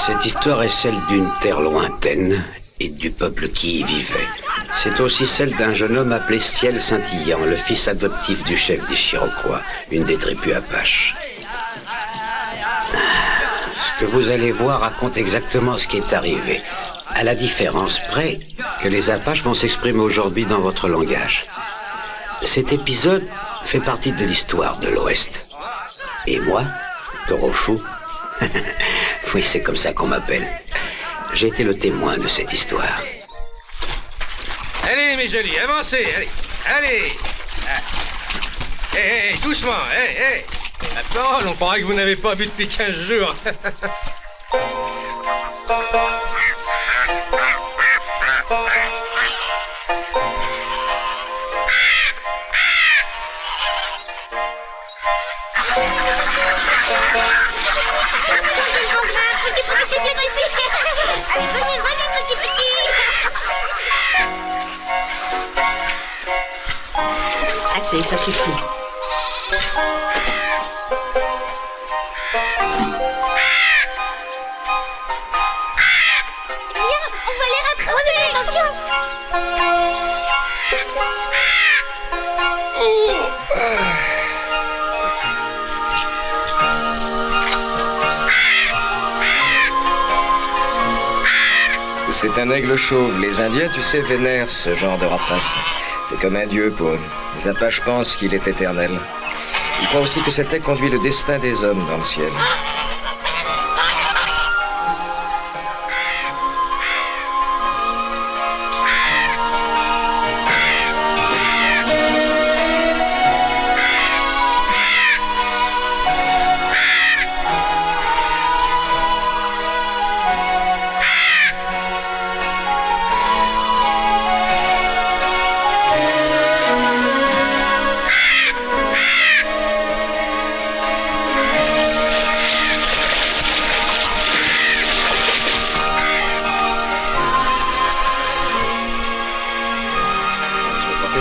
Cette histoire est celle d'une terre lointaine et du peuple qui y vivait. C'est aussi celle d'un jeune homme appelé Stiel Saint-Illan, le fils adoptif du chef des Chirocroix, une des tribus Apaches. Ce que vous allez voir raconte exactement ce qui est arrivé, à la différence près que les Apaches vont s'exprimer aujourd'hui dans votre langage. Cet épisode fait partie de l'histoire de l'Ouest. Et moi, Taureau Fou, oui, c'est comme ça qu'on m'appelle. J'ai été le témoin de cette histoire. Allez, mes jolis, avancez, allez. Hé, doucement, hé. La parole, on croirait que vous n'avez pas bu depuis 15 jours. Allez, venez, petit. Assez, ça suffit. Viens, on va les rattraper. Attention. C'est un aigle chauve. Les Indiens, tu sais, vénèrent ce genre de rapace. C'est comme un dieu pour eux. Les Apaches pensent qu'il est éternel. Ils croient aussi que cet aigle conduit le destin des hommes dans le ciel.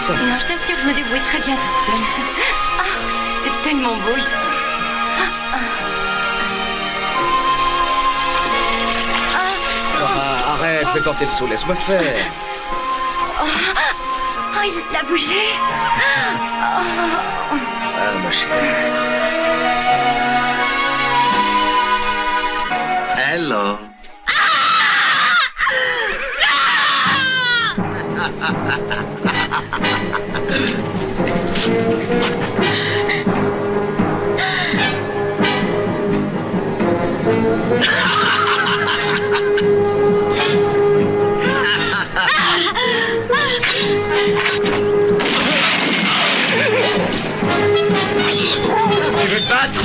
Non, je t'assure que je me débrouille très bien toute seule. Ah, c'est tellement beau ici. Arrête, fais porter le saut, laisse-moi faire. Oh, il a bougé. Ah, ma chérie. Hello. Tu veux te battre?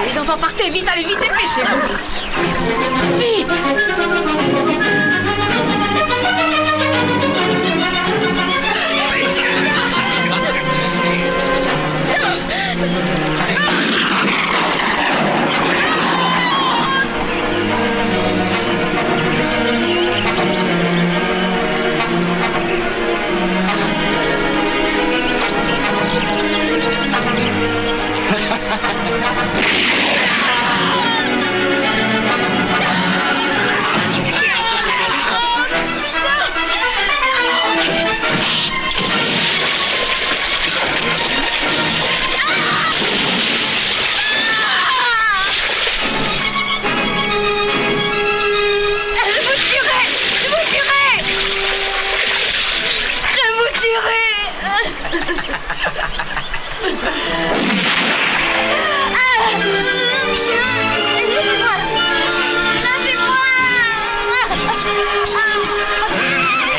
Les enfants, partez, vite, allez, vite, dépêchez-vous. Vite.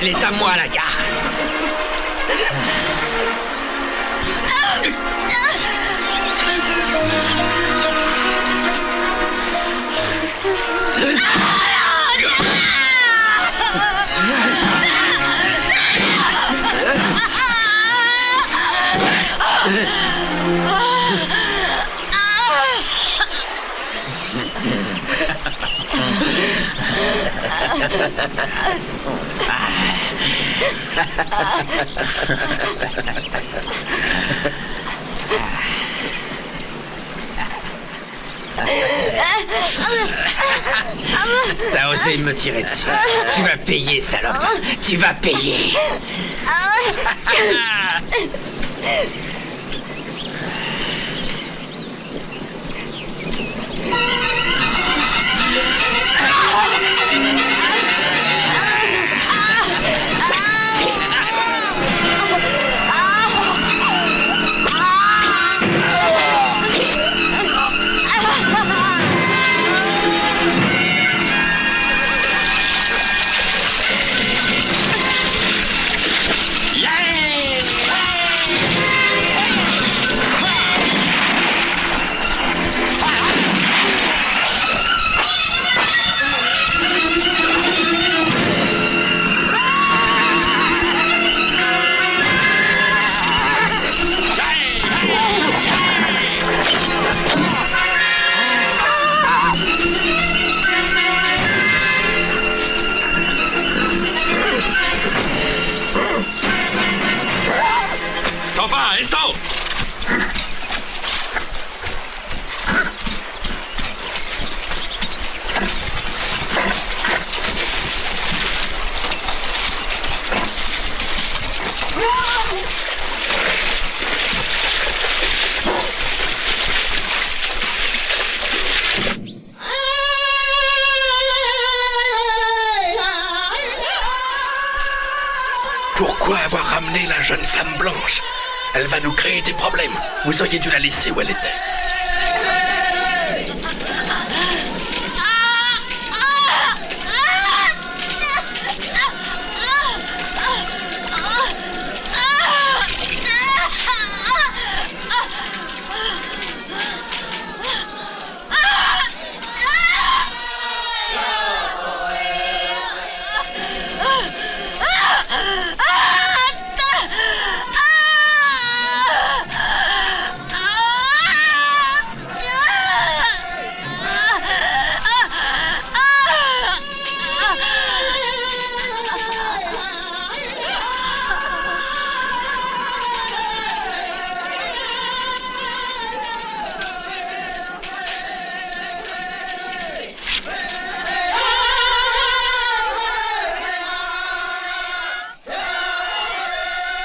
Elle est à moi, la garce. T'as osé me tirer dessus. Tu vas payer, salope. Tu vas payer. Pourquoi avoir ramené la jeune femme blanche? Elle va nous créer des problèmes. Vous auriez dû la laisser où elle était.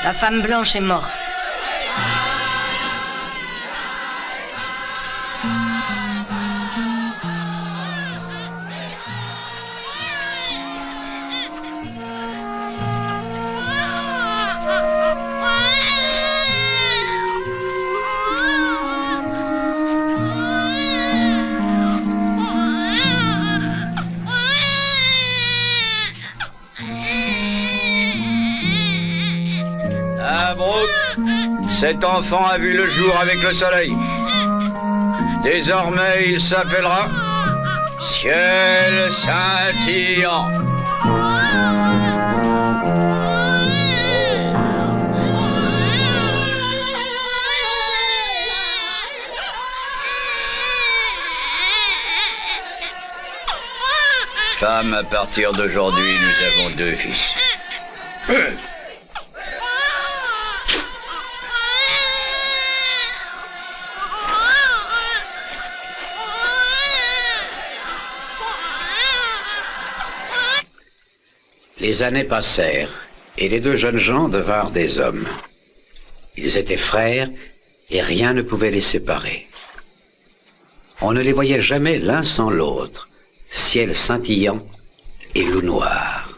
La femme blanche est morte. Cet enfant a vu le jour avec le soleil. Désormais, il s'appellera Ciel scintillant. Femme, à partir d'aujourd'hui, nous avons 2 fils. Les années passèrent, et les 2 jeunes gens devinrent des hommes. Ils étaient frères, et rien ne pouvait les séparer. On ne les voyait jamais l'un sans l'autre, ciel scintillant et loup noir.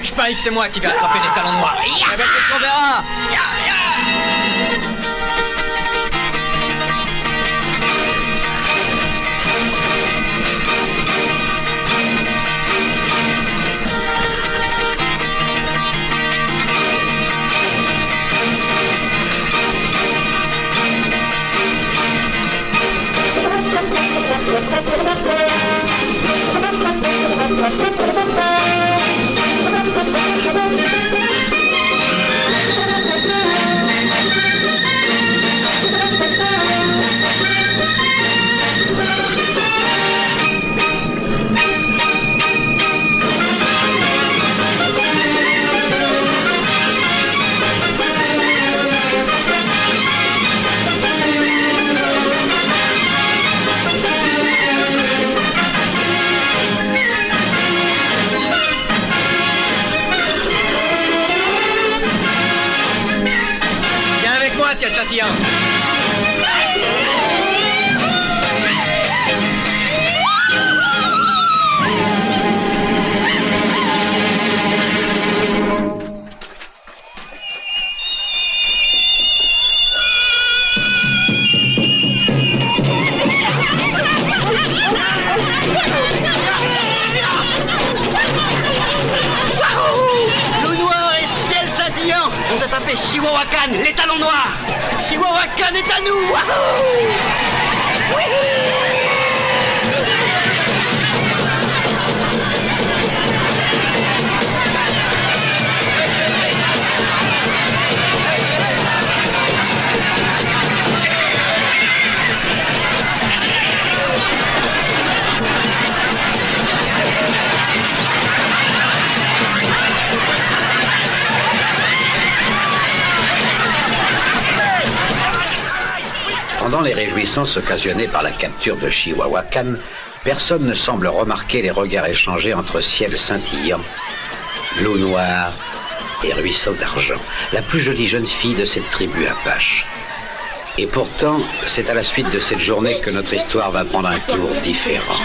Je parie que c'est moi qui vais attraper les talons noirs. Eh ben, c'est ce qu'on verra. Ciel scintillant. Loup noir et ciel scintillant. On t'a tapé Chihuahuacan, les talons noirs. Chihuahuacan est à nous. Wahoo! Oui! Pendant les réjouissances occasionnées par la capture de Chihuahuacan, personne ne semble remarquer les regards échangés entre ciel scintillant, loup noir et ruisseau d'argent, la plus jolie jeune fille de cette tribu apache. Et pourtant, c'est à la suite de cette journée que notre histoire va prendre un tour différent.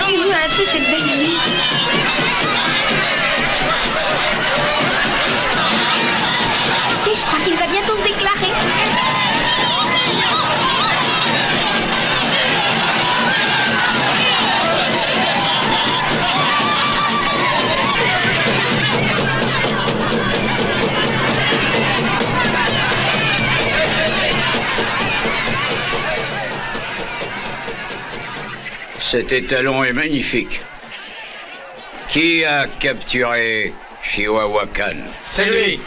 Dis-moi un peu cette belle nuit. Tu sais, je crois qu'il va bientôt se déclarer. Cet étalon est magnifique. Qui a capturé Chihuahuacan? C'est lui.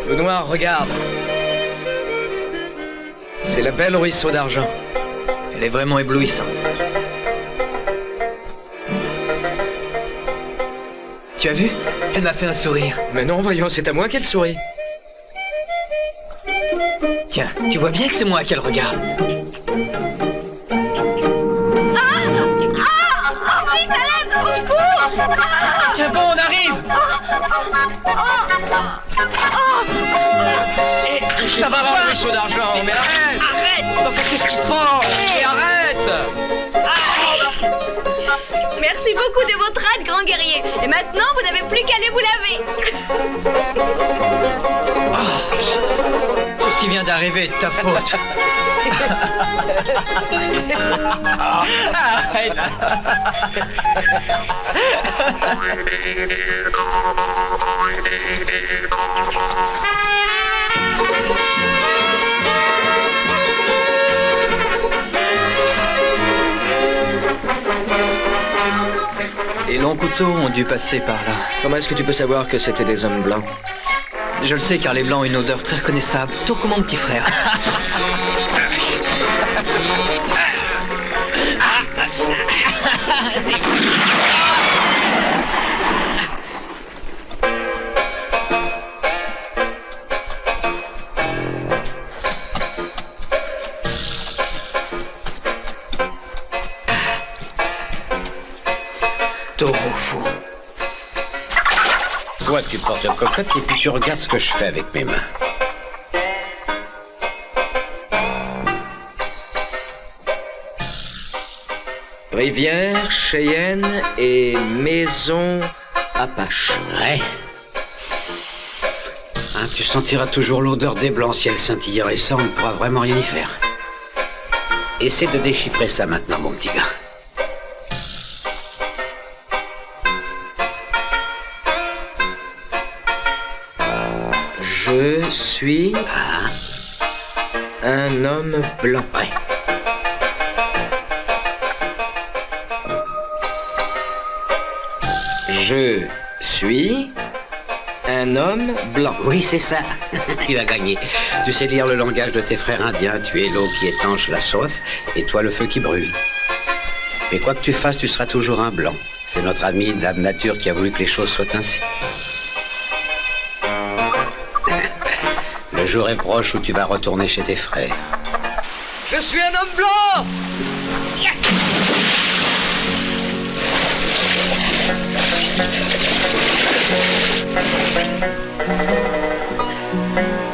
Loup noir, regarde. C'est la belle ruisseau d'argent. Elle est vraiment éblouissante. Tu as vu? Elle m'a fait un sourire. Mais non, voyons, c'est à moi qu'elle sourit. Tiens, tu vois bien que c'est moi qu'elle regarde. Vite à l'aide, au secours! Tiens bon, on arrive! Ça va pas, ruisseau d'argent, mais arrête! Arrête! Enfin, qu'est-ce qui te prend? Et arrête! Merci beaucoup de votre aide, grand guerrier. Et maintenant, vous n'avez plus qu'à aller vous laver. Tout ce qui vient d'arriver est de ta faute. Arrête. Les longs couteaux ont dû passer par là. Comment est-ce que tu peux savoir que c'était des hommes blancs? Je le sais car les blancs ont une odeur très reconnaissable, tout comme mon petit frère. Taureau fou. Toi, tu portes la cocotte et puis tu regardes ce que je fais avec mes mains. Rivière, Cheyenne et Maison Apache. Ouais. Hein, tu sentiras toujours l'odeur des blancs, ciel scintillant, et ça, on ne pourra vraiment rien y faire. Essaie de déchiffrer ça maintenant, mon petit gars. Je suis un homme blanc. Ouais. Je suis un homme blanc. Oui, c'est ça. Tu as gagné. Tu sais lire le langage de tes frères indiens. Tu es l'eau qui étanche la soif et toi le feu qui brûle. Mais quoi que tu fasses, tu seras toujours un blanc. C'est notre ami Dame Nature qui a voulu que les choses soient ainsi. Le jour est proche où tu vas retourner chez tes frères. Je suis un homme blanc!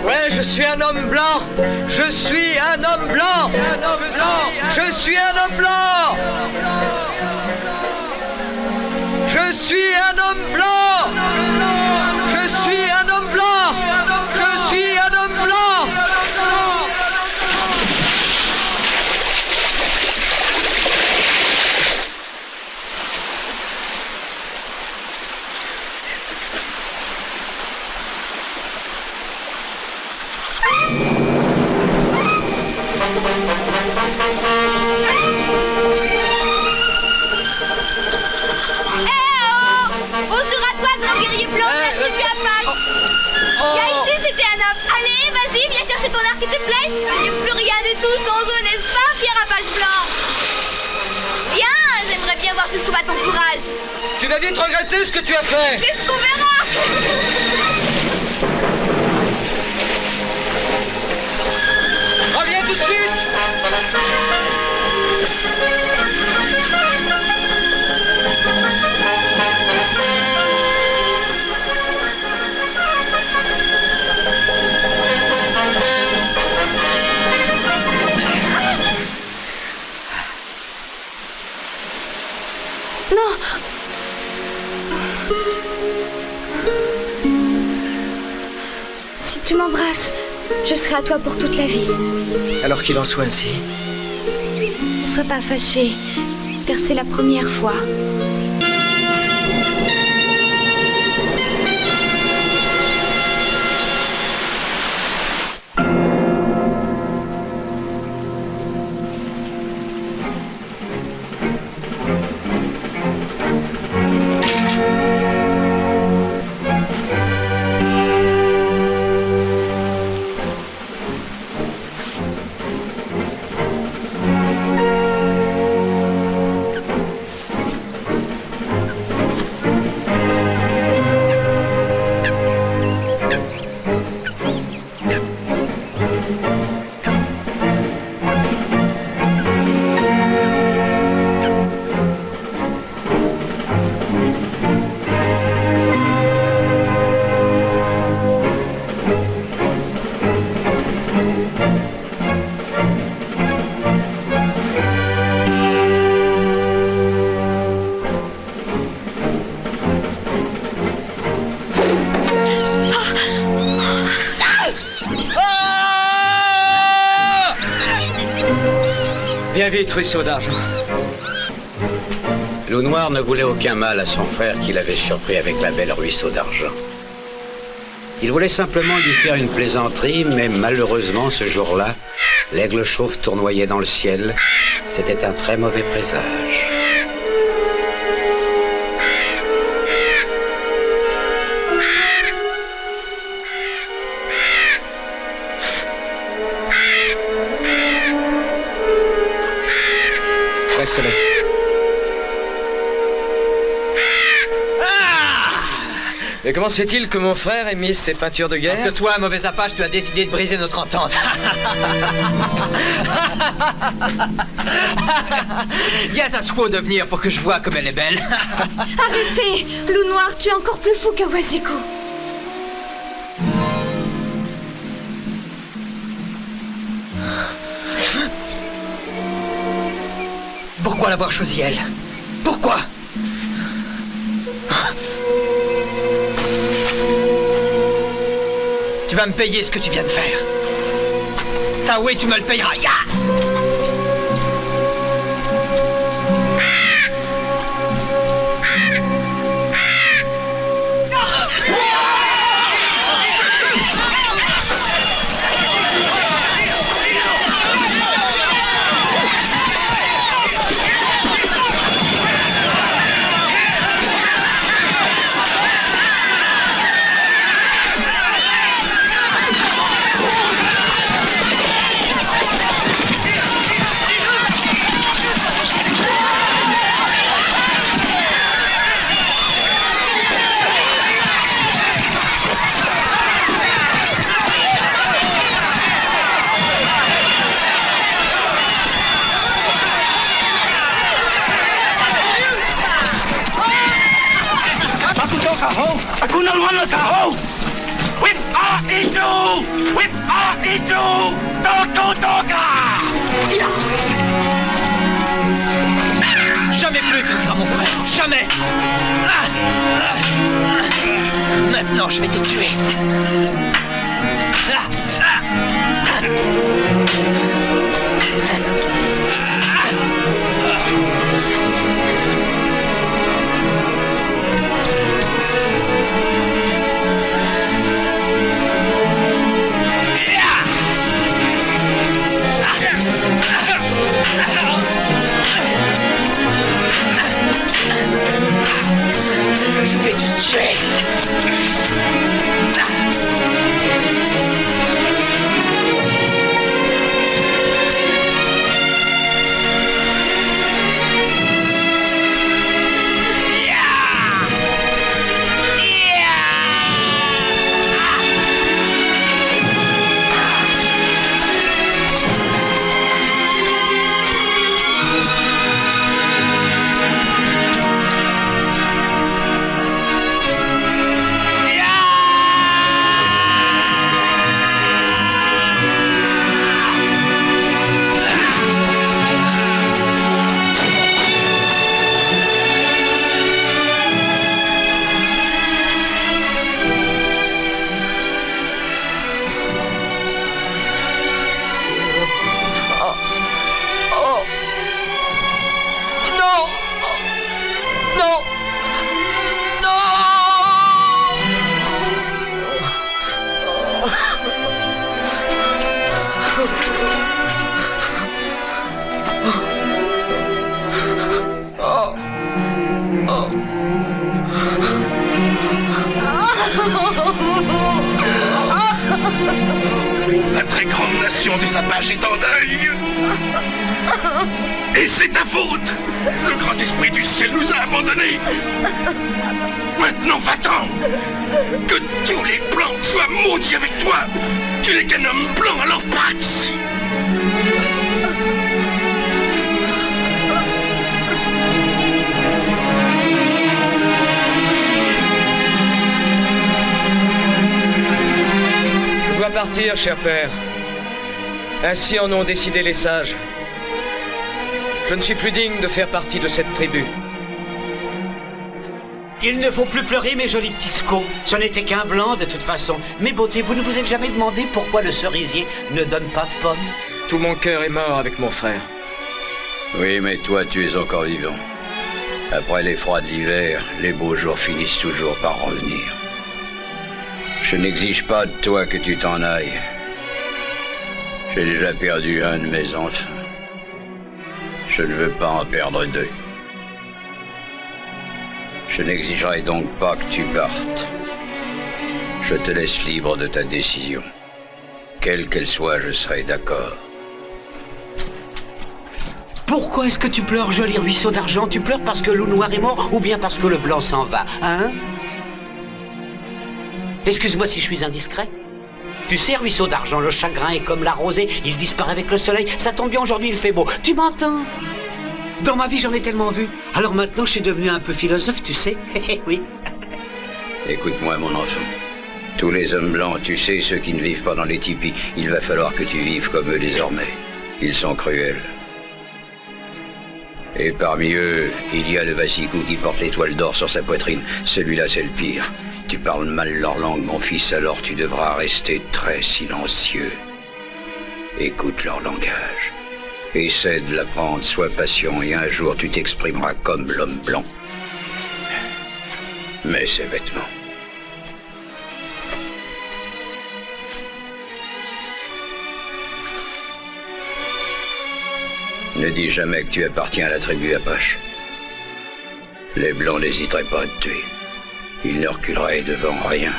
Ouais, je suis un homme blanc! Je suis un homme blanc! Je suis un homme blanc! Je suis un homme blanc! Je suis un homme blanc! Je suis un homme blanc! Bonjour à toi, grand guerrier blanc de la tribu Apache. Viens ici, c'était un homme. Allez, vas-y, viens chercher ton arc et tes flèches. Tu n'es plus rien du tout sans eux, n'est-ce pas, fier Apache blanc? Viens, j'aimerais bien voir jusqu'où va ton courage. Tu vas vite regretter ce que tu as fait! C'est ce qu'on verra. Reviens tout de suite! Non. Si tu m'embrasses, je serai à toi pour toute la vie. Alors qu'il en soit ainsi. Ne sois pas fâché, car c'est la première fois. Viens vite, ruisseau d'argent. Loup Noir ne voulait aucun mal à son frère qu'il avait surpris avec la belle ruisseau d'argent. Il voulait simplement lui faire une plaisanterie, mais malheureusement, ce jour-là, l'aigle chauve tournoyait dans le ciel. C'était un très mauvais présage. Reste là. Mais comment se fait-il que mon frère ait mis ces peintures de guerre? Parce que toi, mauvais Apache, tu as décidé de briser notre entente. Viens à Squaw de venir pour que je vois comme elle est belle. Arrêtez! Loup Noir, tu es encore plus fou qu'un Wasico. Pourquoi l'avoir choisi elle? Pourquoi? Tu vas me payer ce que tu viens de faire. Ça, oui, tu me le payeras. Ya! Jamais plus tu ne seras mon frère. Jamais. Maintenant, je vais te tuer. Je vais te tuer. La très grande nation des Apaches est en deuil. Et c'est ta faute. Le grand esprit du ciel nous a abandonnés. Maintenant, va-t'en. Que tous les blancs soient maudits avec toi. Tu n'es qu'un homme blanc, alors pars d'ici. Je dois partir, cher père. Ainsi en ont décidé les sages. Je ne suis plus digne de faire partie de cette tribu. Il ne faut plus pleurer, mes jolies petites sco. Ce n'était qu'un blanc, de toute façon. Mes beautés, vous ne vous êtes jamais demandé pourquoi le cerisier ne donne pas de pommes? Tout mon cœur est mort avec mon frère. Oui, mais toi, tu es encore vivant. Après les froids de l'hiver, les beaux jours finissent toujours par revenir. Je n'exige pas de toi que tu t'en ailles. J'ai déjà perdu un de mes enfants. Je ne veux pas en perdre deux. Je n'exigerai donc pas que tu partes. Je te laisse libre de ta décision. Quelle qu'elle soit, je serai d'accord. Pourquoi est-ce que tu pleures, joli ruisseau d'argent? Tu pleures parce que le loup noir est mort ou bien parce que le blanc s'en va, hein? Excuse-moi si je suis indiscret. Tu sais, ruisseau d'argent, le chagrin est comme la rosée, il disparaît avec le soleil. Ça tombe bien, aujourd'hui il fait beau. Tu m'entends? Dans ma vie, j'en ai tellement vu. Alors maintenant, je suis devenu un peu philosophe, tu sais. Oui. Écoute-moi, mon enfant. Tous les hommes blancs, tu sais, ceux qui ne vivent pas dans les tipis, il va falloir que tu vives comme eux désormais. Ils sont cruels. Et parmi eux, il y a le Vassicou qui porte l'étoile d'or sur sa poitrine. Celui-là, c'est le pire. Tu parles mal leur langue, mon fils, alors tu devras rester très silencieux. Écoute leur langage. Essaie de l'apprendre, sois patient, et un jour tu t'exprimeras comme l'homme blanc. Mais ses vêtements. Ne dis jamais que tu appartiens à la tribu Apache. Les Blancs n'hésiteraient pas à te tuer. Ils ne reculeraient devant rien.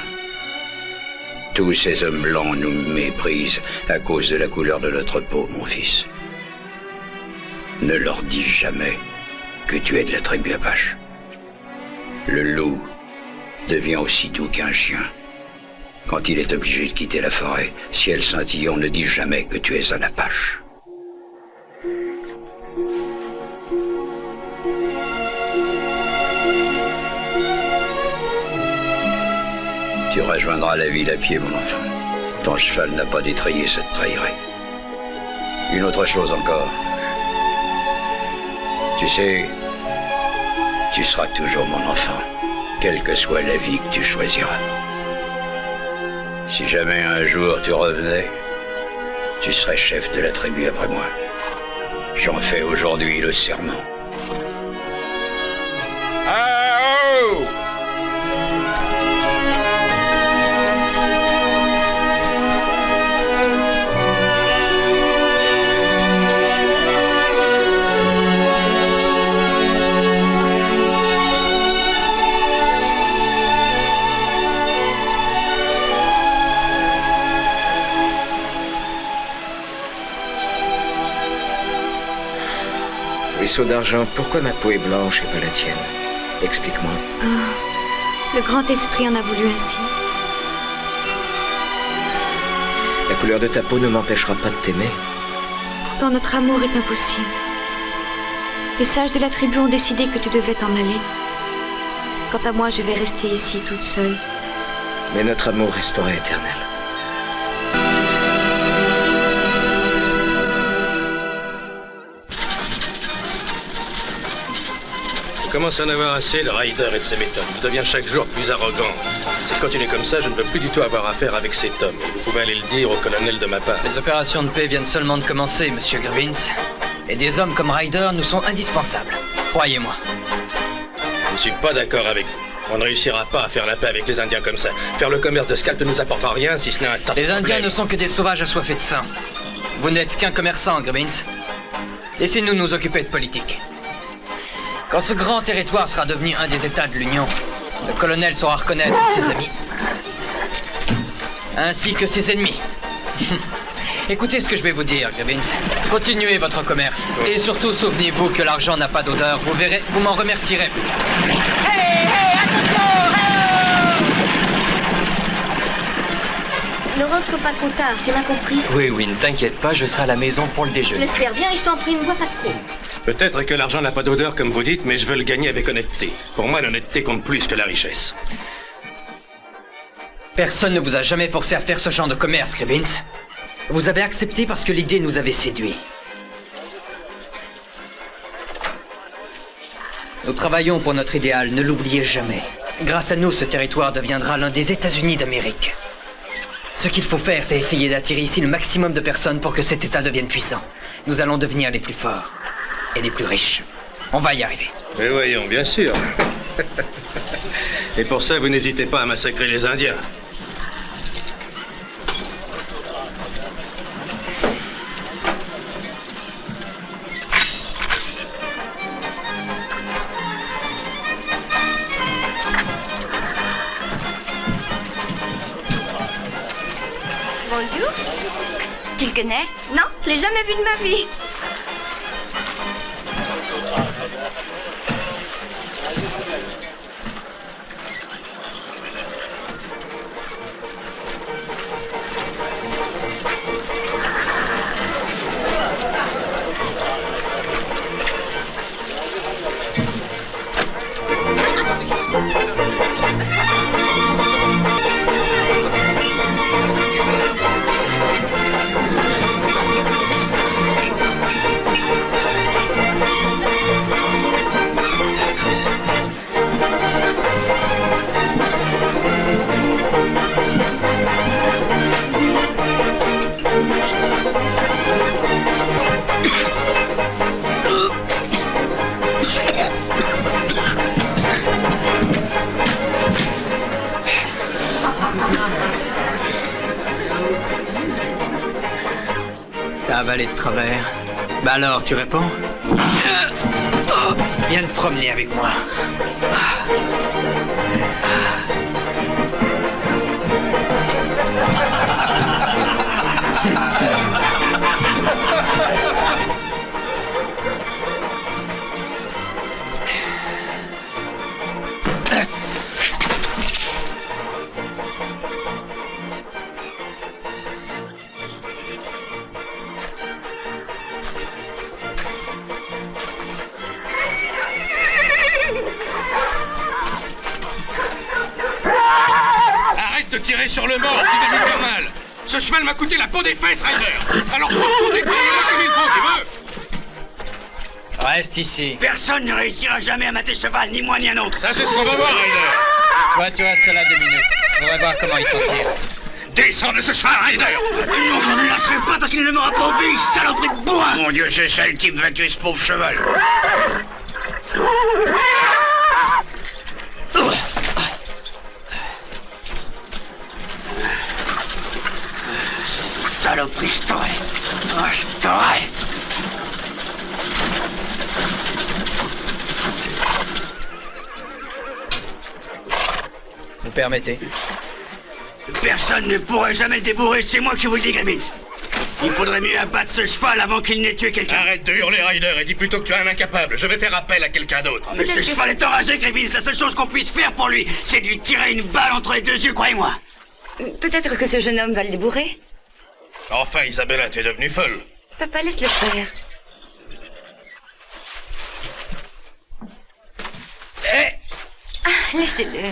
Tous ces hommes blancs nous méprisent à cause de la couleur de notre peau, mon fils. Ne leur dis jamais que tu es de la tribu Apache. Le loup devient aussi doux qu'un chien. Quand il est obligé de quitter la forêt, ciel scintillant, ne dis jamais que tu es un Apache. Tu rejoindras la ville à pied, mon enfant. Ton cheval n'a pas d'étrier, ça te trahirait. Une autre chose encore. Tu sais, tu seras toujours mon enfant, quelle que soit la vie que tu choisiras. Si jamais un jour tu revenais, tu serais chef de la tribu après moi. J'en fais aujourd'hui le serment. Ah-oh! Ruisseau d'argent, pourquoi ma peau est blanche et pas la tienne? Explique-moi. Oh, le grand esprit en a voulu ainsi. La couleur de ta peau ne m'empêchera pas de t'aimer. Pourtant, notre amour est impossible. Les sages de la tribu ont décidé que tu devais t'en aller. Quant à moi, je vais rester ici toute seule. Mais notre amour restera éternel. Je commence à en avoir assez, le Ryder et de ses méthodes. Il devient chaque jour plus arrogant. S'il continue comme ça, je ne veux plus du tout avoir affaire avec cet homme. Et vous pouvez aller le dire au colonel de ma part. Les opérations de paix viennent seulement de commencer, monsieur Gribbins. Et des hommes comme Ryder nous sont indispensables. Croyez-moi. Je ne suis pas d'accord avec vous. On ne réussira pas à faire la paix avec les Indiens comme ça. Faire le commerce de scalp ne nous apportera rien si ce n'est un tas de Les Indiens problèmes. ne sont que des sauvages assoiffés de sang. Vous n'êtes qu'un commerçant, Gribbins. Laissez-nous nous occuper de politique. Quand ce grand territoire sera devenu un des États de l'Union, le colonel saura reconnaître ses amis, ainsi que ses ennemis. Écoutez ce que je vais vous dire, Gribbins. Continuez votre commerce. Et surtout, souvenez-vous que l'argent n'a pas d'odeur. Vous verrez, vous m'en remercierez plus tard. Hé, hé, attention! Ne rentre pas trop tard, tu m'as compris? Oui, ne t'inquiète pas, je serai à la maison pour le Je déjeuner. l'espère bien et je t'en prie, ne bois pas trop. Peut-être que l'argent n'a pas d'odeur comme vous dites, mais je veux le gagner avec honnêteté. Pour moi, l'honnêteté compte plus que la richesse. Personne ne vous a jamais forcé à faire ce genre de commerce, Gribbins. Vous avez accepté parce que l'idée nous avait séduit. Nous travaillons pour notre idéal, ne l'oubliez jamais. Grâce à nous, ce territoire deviendra l'un des États-Unis d'Amérique. Ce qu'il faut faire, c'est essayer d'attirer ici le maximum de personnes pour que cet État devienne puissant. Nous allons devenir les plus forts et les plus riches. On va y arriver. Mais voyons, bien sûr. Et pour ça, vous n'hésitez pas à massacrer les Indiens. Bonjour. Tu le connais? Non, je l'ai jamais vu de ma vie. T'as avalé de travers. Bah alors, tu réponds? Viens te promener avec moi. Arrête de tirer sur le mort, tu vas lui faire mal. Ce cheval m'a coûté la peau des fesses, Ryder. Alors surtout découvre-le comme il faut, tu veux? Reste ici. Personne ne réussira jamais à mater ce cheval, ni moi ni un autre. Ça, c'est ce qu'on va voir, Ryder. Toi, tu restes là 2 minutes. On va voir comment il s'en tire. Descends de ce cheval, Ryder. Non, je ne lâcherai pas tant qu'il ne m'aura pas obéi, saloperie de bois. Mon Dieu, c'est ça, le type va tuer ce pauvre cheval. Saloperie, je t'aurai. Oh, je t'aurai. Vous permettez? Personne ne pourrait jamais le débourrer, c'est moi qui vous le dis, Grimmins. Il faudrait mieux abattre ce cheval avant qu'il n'ait tué quelqu'un. Arrête de hurler, Ryder, et dis plutôt que tu es un incapable. Je vais faire appel à quelqu'un d'autre. Mais ce cheval est enragé, Grimmins. La seule chose qu'on puisse faire pour lui, c'est de lui tirer une balle entre les 2 yeux, croyez-moi. Peut-être que ce jeune homme va le débourrer. Enfin, Isabella, tu es devenue folle. Papa, laisse-le faire. Ah, laissez-le.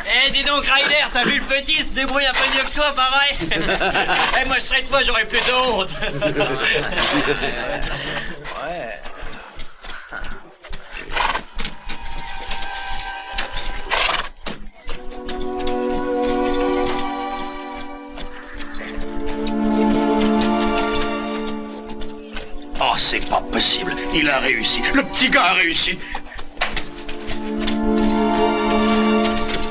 Eh, dis donc, Ryder, t'as vu le petit se débrouille un peu mieux que toi, pareil. Eh, moi, je serais toi, j'aurais plus de honte. Ouais. Oh, c'est pas possible. Il a réussi. Le petit gars a réussi.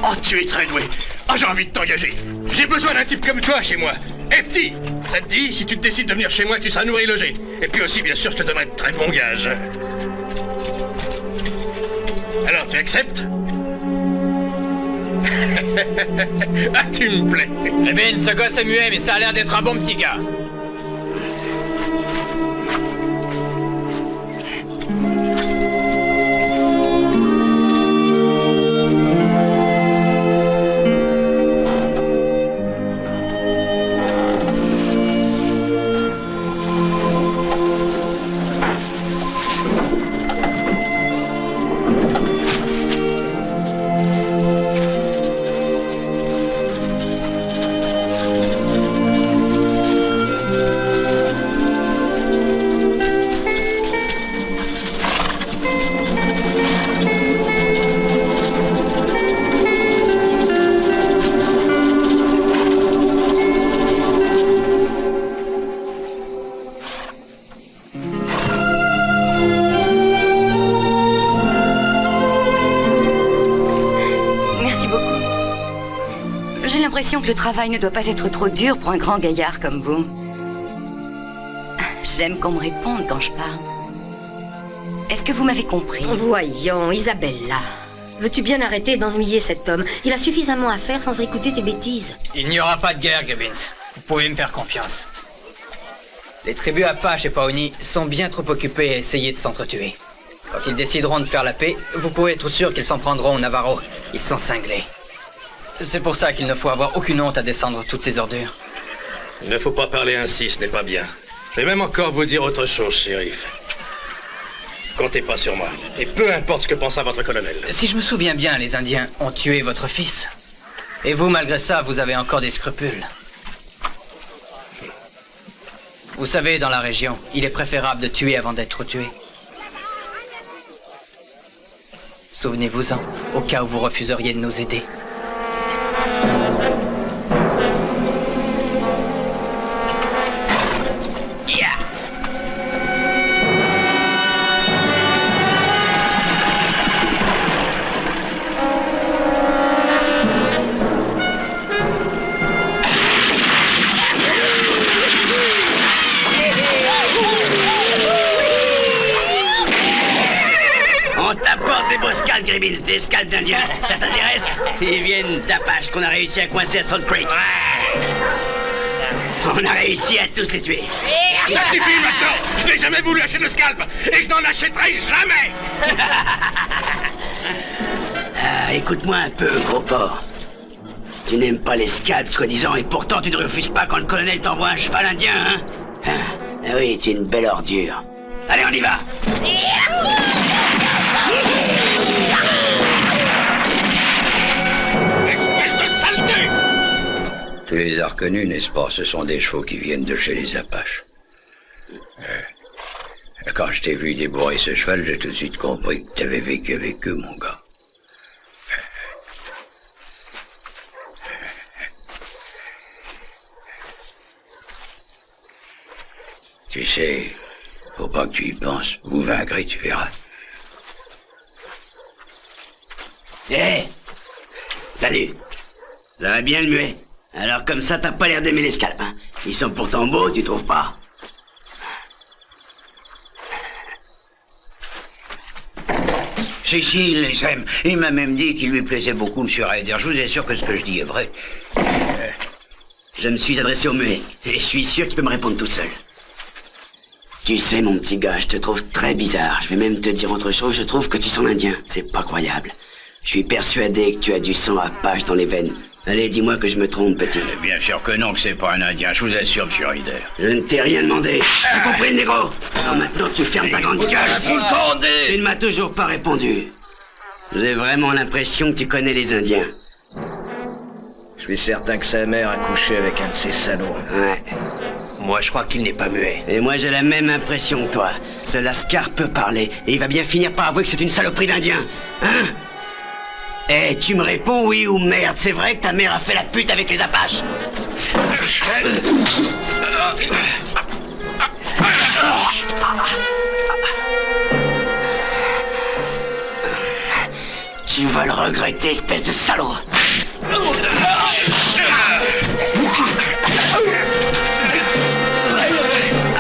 Oh, tu es très doué. Oh, j'ai envie de t'engager. J'ai besoin d'un type comme toi chez moi. Eh, petit, ça te dit, si tu te décides de venir chez moi, tu seras nourri et logé. Et puis aussi, bien sûr, je te donnerai de très bons gages. Alors, tu acceptes? Ah, tu me plais. Eh bien, ce gosse est muet, mais ça a l'air d'être un bon petit gars. J'ai l'impression que le travail ne doit pas être trop dur pour un grand gaillard comme vous. J'aime qu'on me réponde quand je parle. Est-ce que vous m'avez compris? Voyons, Isabella. Veux-tu bien arrêter d'ennuyer cet homme? Il a suffisamment à faire sans écouter tes bêtises. Il n'y aura pas de guerre, Gibbons. Vous pouvez me faire confiance. Les tribus Apache et Pawnee sont bien trop occupés à essayer de s'entretuer. Quand ils décideront de faire la paix, vous pouvez être sûr qu'ils s'en prendront aux Navarros. Ils sont cinglés. C'est pour ça qu'il ne faut avoir aucune honte à descendre toutes ces ordures. Il ne faut pas parler ainsi, ce n'est pas bien. Je vais même encore vous dire autre chose, shérif. Comptez pas sur moi. Et peu importe ce que pensera votre colonel. Si je me souviens bien, les Indiens ont tué votre fils. Et vous, malgré ça, vous avez encore des scrupules. Vous savez, dans la région, il est préférable de tuer avant d'être tué. Souvenez-vous-en, au cas où vous refuseriez de nous aider. Gribbins, des scalps d'indiens. Ça t'intéresse? Ils viennent d'Apache qu'on a réussi à coincer à Salt Creek. On a réussi à tous les tuer. Ça suffit maintenant! Je n'ai jamais voulu acheter de scalp et je n'en achèterai jamais! Écoute-moi un peu, gros porc. Tu n'aimes pas les scalps, soi-disant, et pourtant tu ne refuses pas quand le colonel t'envoie un cheval indien, hein? Ah oui, tu es une belle ordure. Allez, on y va! Tu les as reconnus, n'est-ce pas? Ce sont des chevaux qui viennent de chez les Apaches. Quand je t'ai vu débourrer ce cheval, j'ai tout de suite compris que tu avais vécu avec eux, mon gars. Tu sais, faut pas que tu y penses. Vous vaincrez, tu verras. Hé! Salut! Ça va bien le muet? Alors comme ça, t'as pas l'air d'aimer les scalps, hein? Ils sont pourtant beaux, tu trouves pas? Si, il les aime. Il m'a même dit qu'il lui plaisait beaucoup, M. Ryder. Je vous assure que ce que je dis est vrai. Je me suis adressé au muet, et je suis sûr qu'il peut me répondre tout seul. Tu sais, mon petit gars, je te trouve très bizarre. Je vais même te dire autre chose, je trouve que tu sens l'Indien. C'est pas croyable. Je suis persuadé que tu as du sang Apache dans les veines. Allez, dis-moi que je me trompe, petit. Bien sûr que non, que c'est pas un Indien, je vous assure, M. Ryder. Je ne t'ai rien demandé. T'as compris, le négro? Alors maintenant, tu fermes ta grande gueule. Tu ne m'as toujours pas répondu. J'ai vraiment l'impression que tu connais les Indiens. Je suis certain que sa mère a couché avec un de ces salauds. Ouais. Moi, je crois qu'il n'est pas muet. Et moi, j'ai la même impression que toi. Ce Lascar peut parler, et il va bien finir par avouer que c'est une saloperie d'Indien. Hein? Eh, tu me réponds oui ou merde? C'est vrai que ta mère a fait la pute avec les Apaches? Tu vas le regretter, espèce de salaud!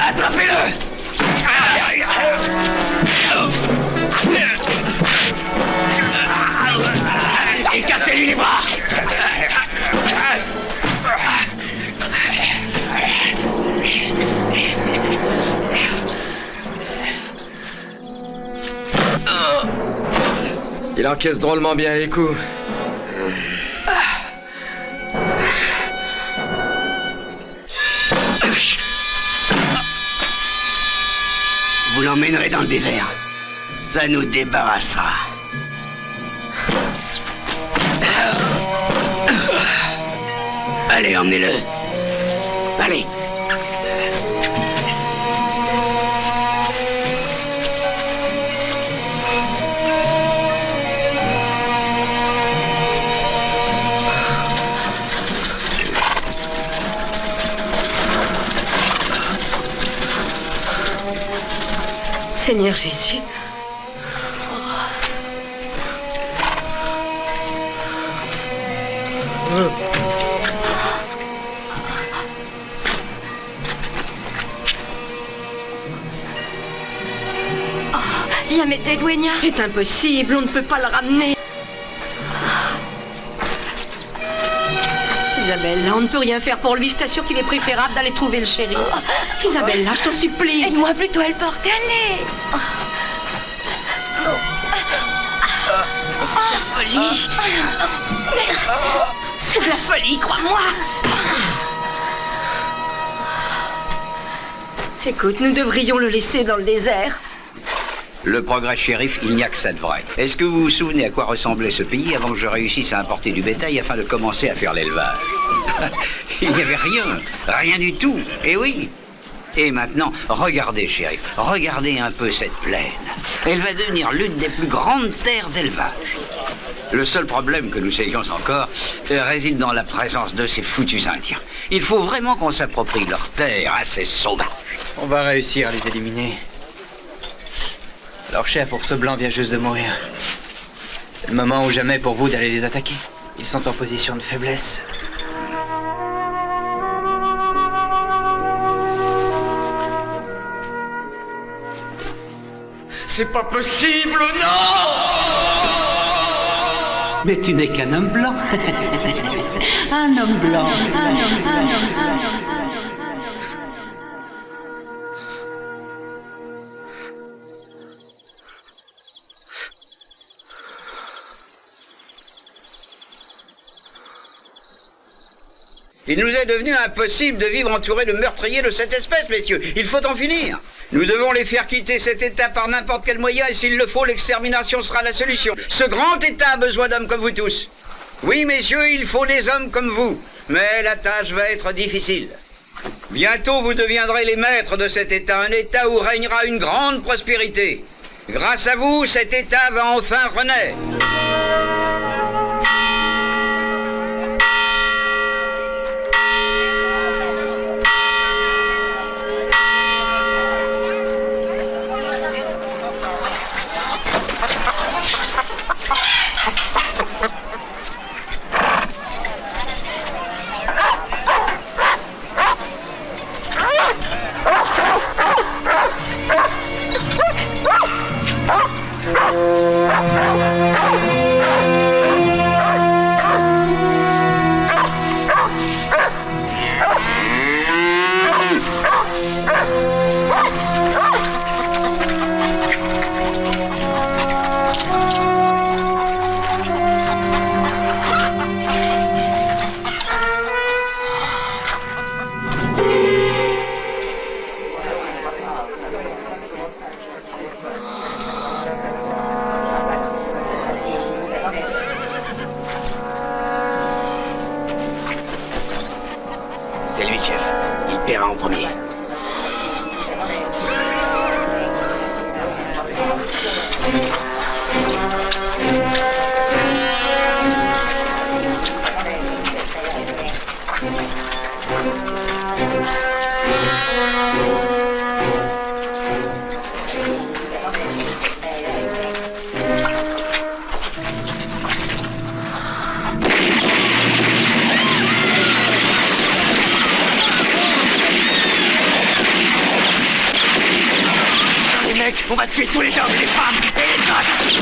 Attrapez-le! Écartez-lui les bras! Il encaisse drôlement bien les coups. Vous l'emmènerez dans le désert. Ça nous débarrassera. Allez, emmenez-le. Allez. Seigneur Jésus. Viens m'aider, Dueña. C'est impossible, on ne peut pas le ramener. Isabella, on ne peut rien faire pour lui. Je t'assure qu'il est préférable d'aller trouver le shérif. Isabella, je t'en supplie. Aide-moi plutôt à le porter, allez. C'est de la folie. C'est de la folie, crois-moi. Écoute, nous devrions le laisser dans le désert. Le progrès shérif, il n'y a que ça de vrai. Est-ce que vous vous souvenez à quoi ressemblait ce pays avant que je réussisse à importer du bétail afin de commencer à faire l'élevage? Il n'y avait rien, rien du tout. Et oui, Et maintenant, regardez, shérif, regardez un peu cette plaine. Elle va devenir l'une des plus grandes terres d'élevage. Le seul problème que nous ayons encore réside dans la présence de ces foutus Indiens. Il faut vraiment qu'on s'approprie leurs terres assez sauvages. On va réussir à les éliminer. Leur chef, Ours Blanc, vient juste de mourir. C'est le moment ou jamais pour vous d'aller les attaquer. Ils sont en position de faiblesse. C'est pas possible, non! Mais tu n'es qu'un homme blanc. Un homme blanc. Il nous est devenu impossible de vivre entouré de meurtriers de cette espèce, messieurs. Il faut en finir. Nous devons les faire quitter cet État par n'importe quel moyen, et s'il le faut, l'extermination sera la solution. Ce grand État a besoin d'hommes comme vous tous. Oui, messieurs, il faut des hommes comme vous. Mais la tâche va être difficile. Bientôt, vous deviendrez les maîtres de cet État, un État où régnera une grande prospérité. Grâce à vous, cet État va enfin renaître. C'est lui le chef. Il paiera en premier. On va tuer tous les hommes, les femmes et les gosses.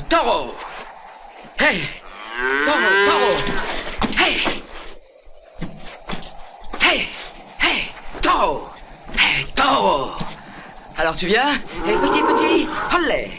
Taureau! Hey! Taureau! Hey! Hey! Hey! Taureau! Hey! Taureau! Alors tu viens? Hey, petit! Allez!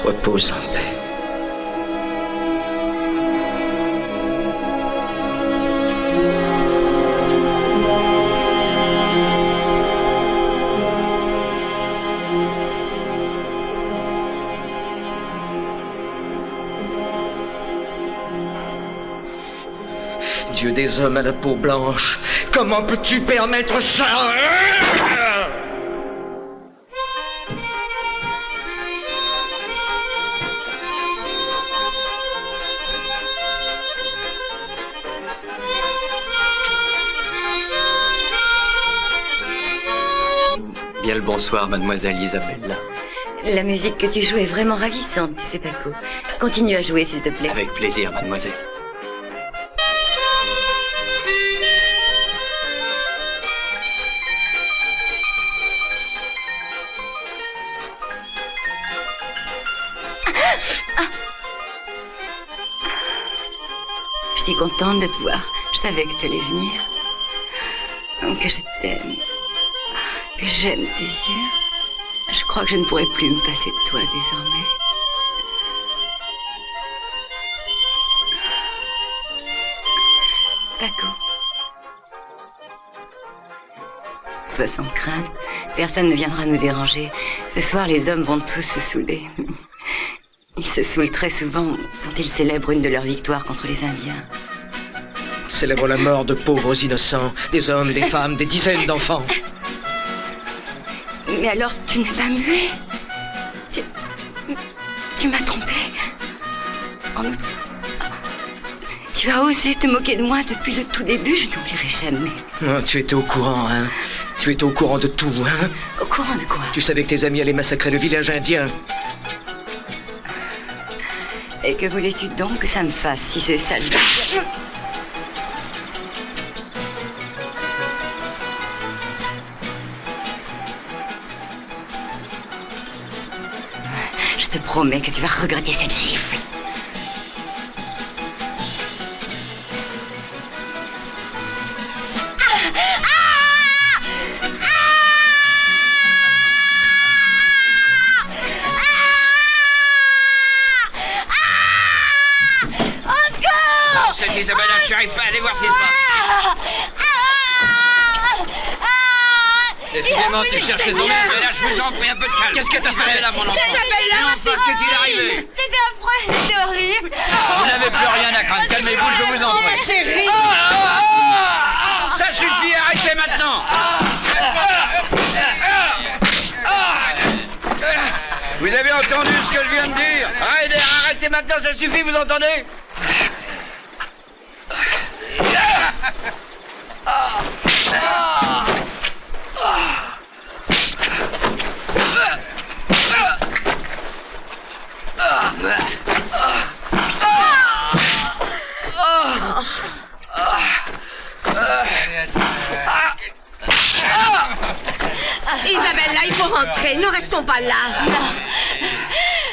Repose en paix. Dieu des hommes à la peau blanche, comment peux-tu permettre ça? Bien le bonsoir, mademoiselle Isabella. La musique que tu joues est vraiment ravissante, tu sais, Paco. Continue à jouer, s'il te plaît. Avec plaisir, mademoiselle. Je suis contente de te voir. Je savais que tu allais venir. Que je t'aime. Que j'aime tes yeux. Je crois que je ne pourrai plus me passer de toi désormais. Paco. Sois sans crainte. Personne ne viendra nous déranger. Ce soir, les hommes vont tous se saouler. Ils se saoulent très souvent quand ils célèbrent une de leurs victoires contre les Indiens. Célèbre la mort de pauvres innocents, des hommes, des femmes, des dizaines d'enfants. Mais alors, tu n'es pas muet. Tu m'as trompé. En outre, tu as osé te moquer de moi depuis le tout début, je n'oublierai jamais. Oh, tu étais au courant, hein? Tu étais au courant de tout, hein? Au courant de quoi? Tu savais que tes amis allaient massacrer le village indien. Et que voulais-tu donc que ça me fasse, si c'est ça le... Je te promets que tu vas regretter cette gifle. Isabella, shérif, allez voir s'il va. Décidément, tu cherches les ennuis. Mais là, je vous en prie, un peu de calme. Qu'est-ce que t'as fait là, mon enfant? Mais enfin, qu'est-il arrivé? C'était affreux, c'était horrible. Vous n'avez plus rien à craindre. Calmez-vous, je vous en prie. Ma chérie. Ça suffit, arrêtez maintenant. Vous avez entendu ce que je viens de dire? Arrêtez maintenant, ça suffit, vous entendez? Isabella, il faut rentrer. Ne restons pas là. Non.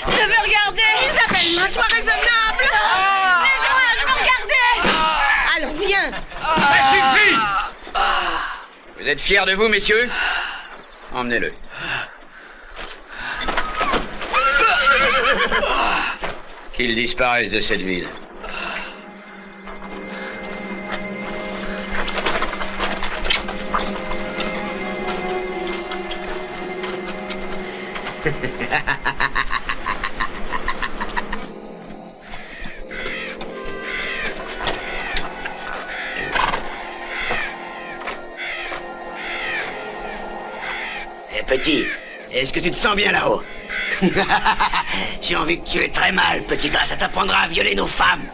Je veux regarder. Isabella, sois raisonnable. Laisse-moi, je veux regarder. Allons, viens. Ça suffit. Vous êtes fiers de vous, messieurs? Emmenez-le. Qu'il disparaisse de cette ville. Petit, est-ce que tu te sens bien là-haut? J'ai envie que tu aies très mal, petit gars, ça t'apprendra à violer nos femmes.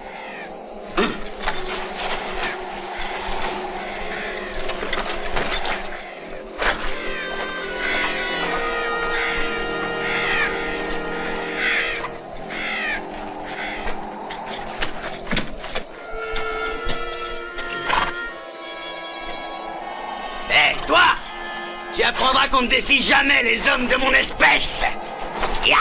Hé, toi! Tu apprendras qu'on ne défie jamais les hommes de mon espèce. Ya!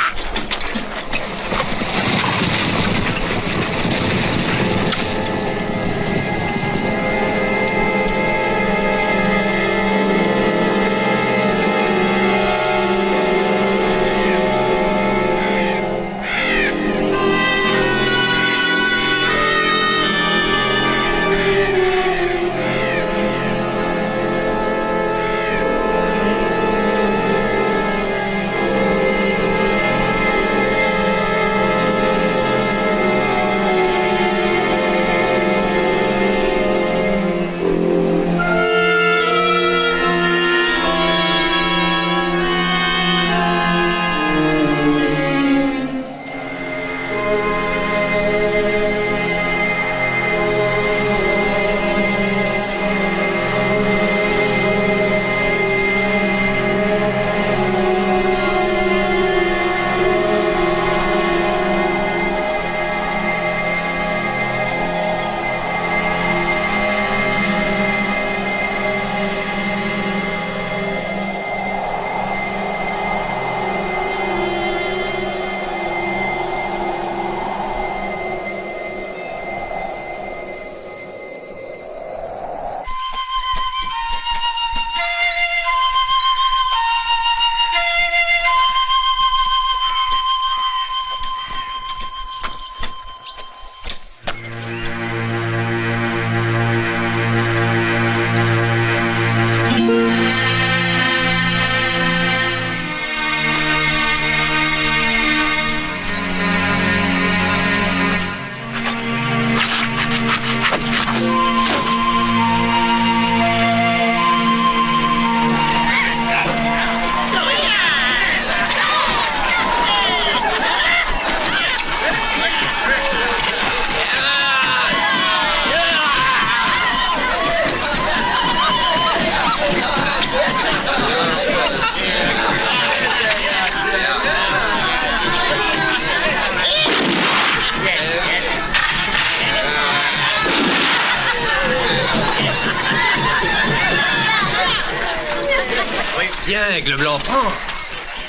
Tiens, Aigle Blanc, prends.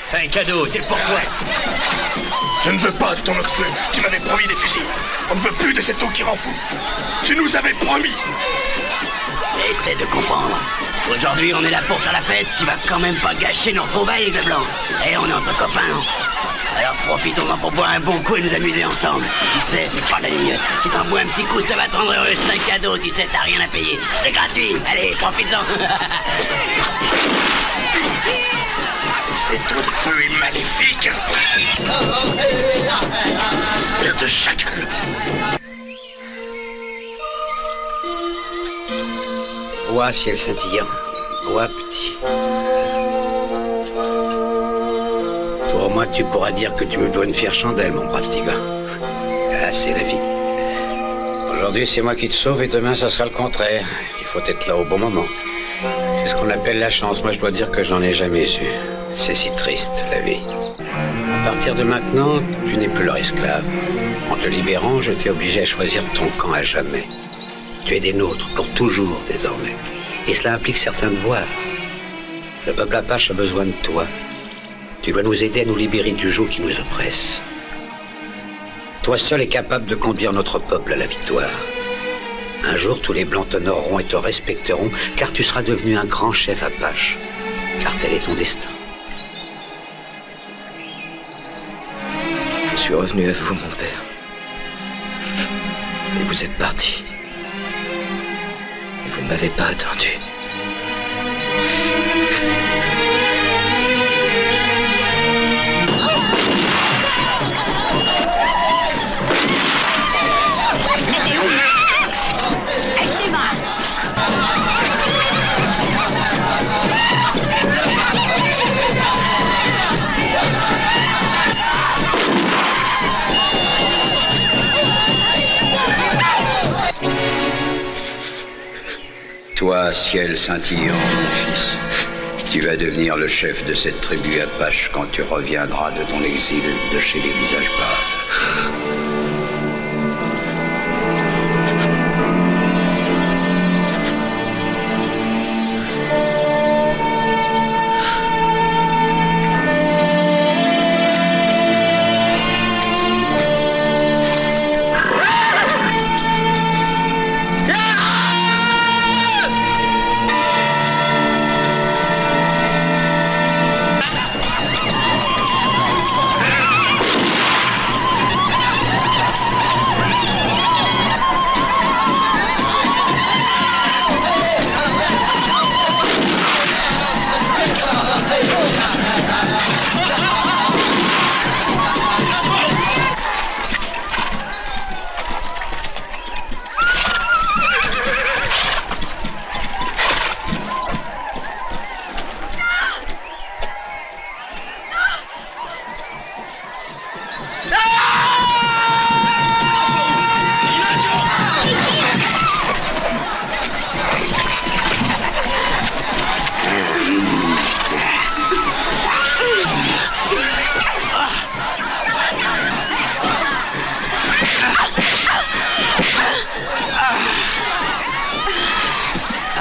C'est un cadeau, c'est pour toi. Je ne veux pas de ton eau de feu. Tu m'avais promis des fusils. On ne veut plus de cette eau qui rend fou. Tu nous avais promis. Essaie de comprendre. Aujourd'hui, on est là pour faire la fête. Tu vas quand même pas gâcher nos retrouvailles, Aigle Blanc. Et on est entre copains. Alors profitons-en pour boire un bon coup et nous amuser ensemble. Tu sais, c'est pas de la ligne. Si t'en bois un petit coup, ça va te rendre heureux. C'est un cadeau, tu sais, t'as rien à payer. C'est gratuit. Allez, profites-en. Cette eau de feu est maléfique. Espère de chacal. Bois, ciel scintillant. Bois, petit. Toi, au moins, tu pourras dire que tu me dois une fière chandelle, mon brave petit gars. Ah, c'est la vie. Aujourd'hui, c'est moi qui te sauve et demain, ça sera le contraire. Il faut être là au bon moment. C'est ce qu'on appelle la chance. Moi, je dois dire que j'en ai jamais eu. C'est si triste, la vie. À partir de maintenant, tu n'es plus leur esclave. En te libérant, je t'ai obligé à choisir ton camp à jamais. Tu es des nôtres, pour toujours, désormais. Et cela implique certains devoirs. Le peuple apache a besoin de toi. Tu dois nous aider à nous libérer du joug qui nous oppresse. Toi seul es capable de conduire notre peuple à la victoire. Un jour, tous les Blancs t'honoreront et te respecteront, car tu seras devenu un grand chef apache. Car tel est ton destin. Je suis revenu à vous, mon père. Et vous êtes parti. Et vous ne m'avez pas attendu. Toi, ciel scintillant, mon fils, tu vas devenir le chef de cette tribu apache quand tu reviendras de ton exil de chez les visages braves.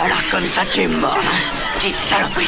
Alors comme ça tu es mort, hein, petite saloperie.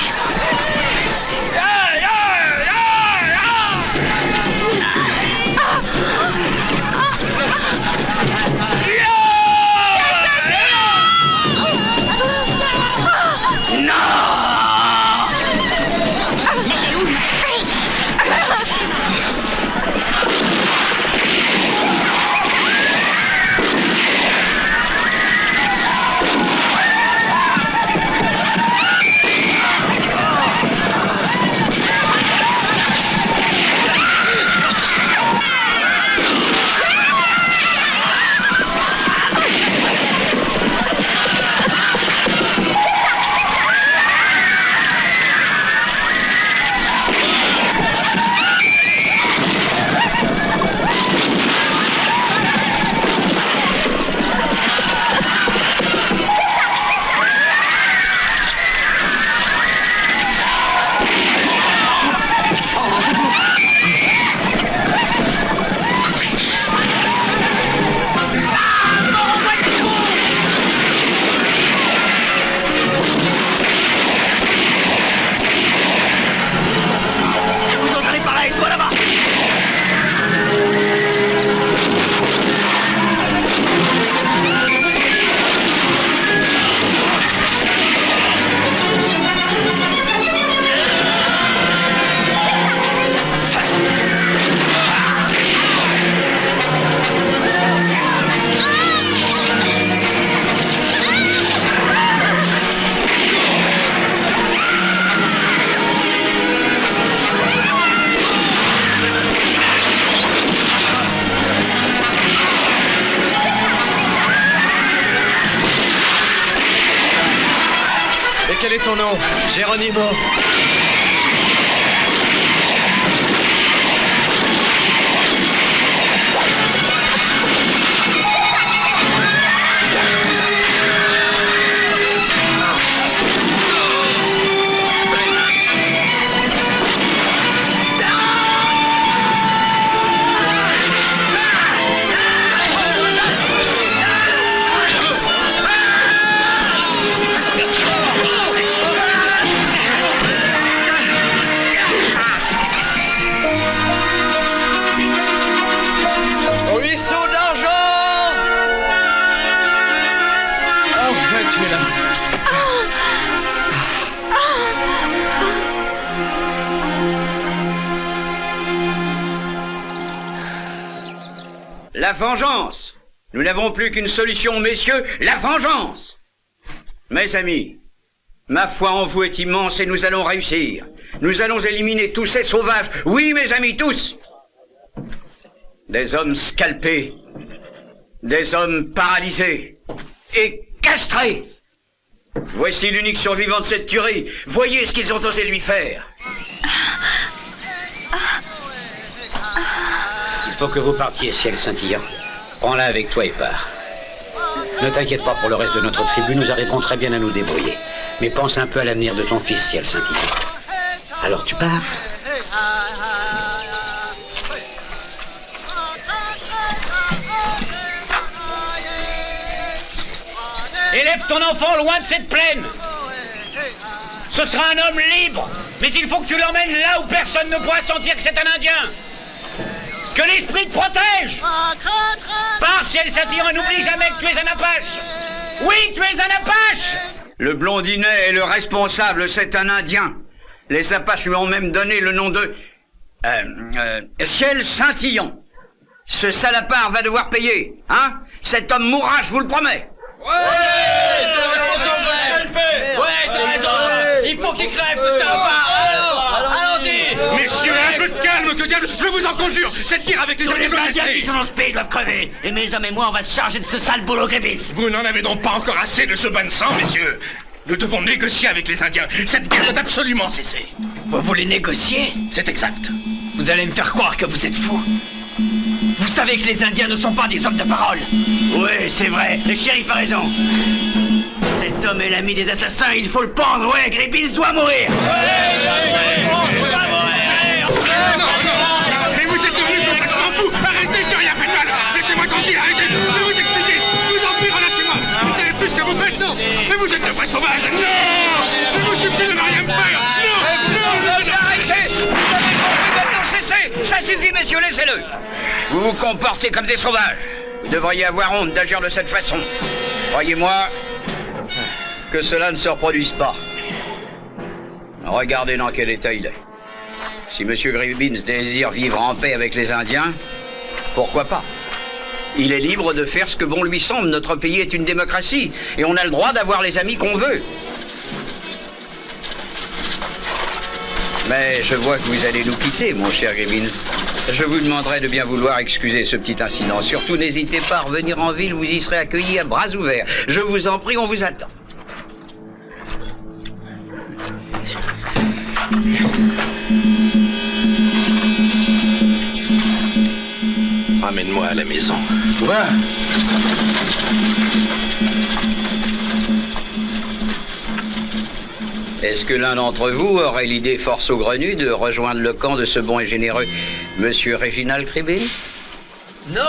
quel est ton nom? Geronimo. La vengeance. Nous n'avons plus qu'une solution, messieurs, la vengeance. Mes amis, ma foi en vous est immense et nous allons réussir. Nous allons éliminer tous ces sauvages. Oui, mes amis, tous. Des hommes scalpés, des hommes paralysés et castrés. Voici l'unique survivant de cette tuerie. Voyez ce qu'ils ont osé lui faire. Il faut que vous partiez, ciel scintillant. Prends-la avec toi et pars. Ne t'inquiète pas pour le reste de notre tribu, nous arriverons très bien à nous débrouiller. Mais pense un peu à l'avenir de ton fils, ciel scintillant. Alors tu pars. Élève ton enfant loin de cette plaine. Ce sera un homme libre, mais il faut que tu l'emmènes là où personne ne pourra sentir que c'est un Indien. Que l'esprit te protège. Pars, ciel scintillant, et n'oublie jamais que tu es un Apache. Oui, tu es un Apache. Le blondinet est le responsable, c'est un Indien. Les Apaches lui ont même donné le nom de... ciel scintillant. Ce salopard va devoir payer, hein? Cet homme mourra, je vous le promets. Ouais, t'as raison. Il faut qu'il crève, ce salopard. Alors, allons-y. Messieurs, un peu de calme, que diable, je vous en conjure. Cette guerre avec les Tous les Indiens Indiens qui sont dans ce pays doivent crever. Et mes hommes et moi, on va se charger de ce sale boulot Gribbins. Vous n'en avez donc pas encore assez de ce bain de sang, messieurs. Nous devons négocier avec les Indiens. Cette guerre doit absolument cesser. Vous voulez négocier? C'est exact. Vous allez me faire croire que vous êtes fou. Vous savez que les Indiens ne sont pas des hommes de parole. Oui, c'est vrai, le shérif a raison. Cet homme est l'ami des assassins, il faut le pendre, ouais, Gribbins doit mourir. Non, mais vous êtes devenus complètement fou. Arrêtez, je n'ai rien fait de mal. Laissez-moi tranquille, arrêtez. Je vais vous expliquer. Je vous en prie, relâchez-moi. Vous ne savez plus ce que vous faites, non? Mais vous êtes de vrais sauvages. Non. Je vous supplie de ne rien me faire. Non. Arrêtez. Vous avez compris, maintenant cessez. Ça suffit, messieurs, laissez-le. Vous vous comportez comme des sauvages. Vous devriez avoir honte d'agir de cette façon. Croyez-moi que cela ne se reproduise pas. Regardez dans quel état il est. Si M. Gribbins désire vivre en paix avec les Indiens, pourquoi pas? Il est libre de faire ce que bon lui semble. Notre pays est une démocratie et on a le droit d'avoir les amis qu'on veut. Mais je vois que vous allez nous quitter, mon cher Gribbins. Je vous demanderai de bien vouloir excuser ce petit incident. Surtout, n'hésitez pas à revenir en ville, vous y serez accueillis à bras ouverts. Je vous en prie, on vous attend. Ramène-moi à la maison. Va. Est-ce que l'un d'entre vous aurait l'idée fort saugrenue de rejoindre le camp de ce bon et généreux Monsieur Réginald Gribbins? Non!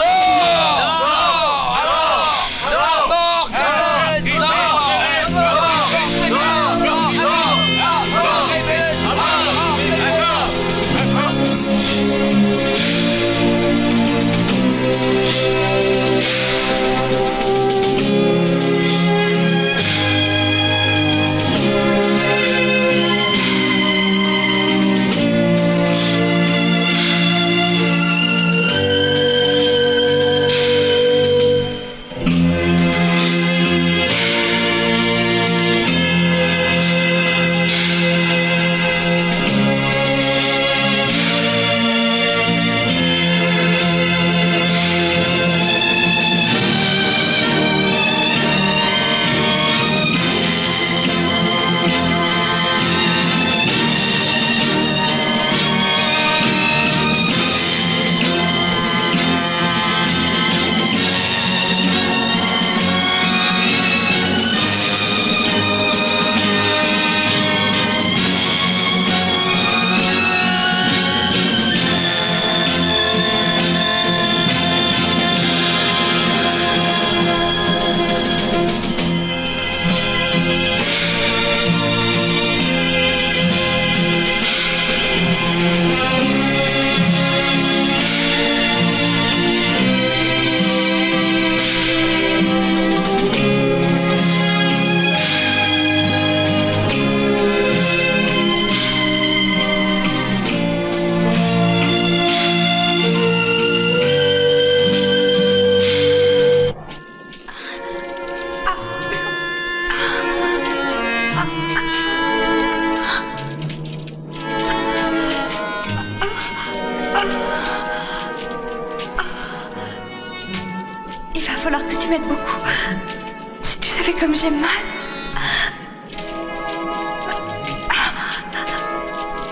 savais comme j'aime mal.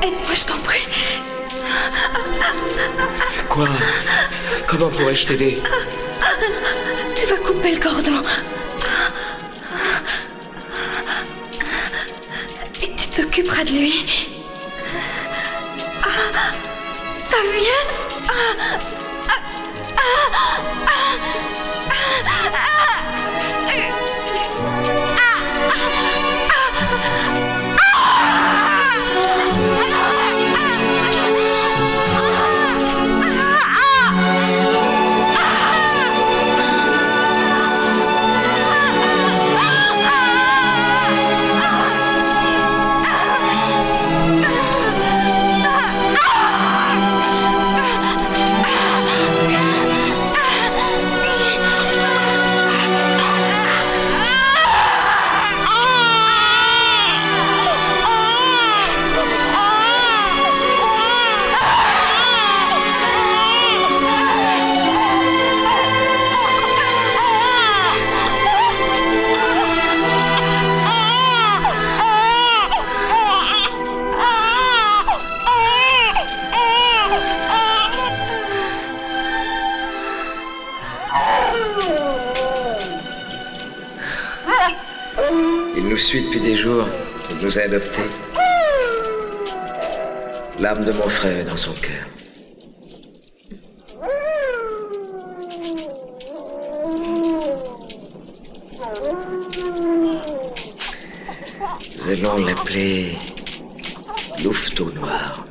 Aide-moi, je t'en prie. Quoi? Comment pourrais-je t'aider? Tu vas couper le cordon. Et tu t'occuperas de lui. Ça vient. Il nous suit depuis des jours. Il nous a adoptés. L'âme de mon frère est dans son cœur. Nous allons l'appeler Louveteau Noir.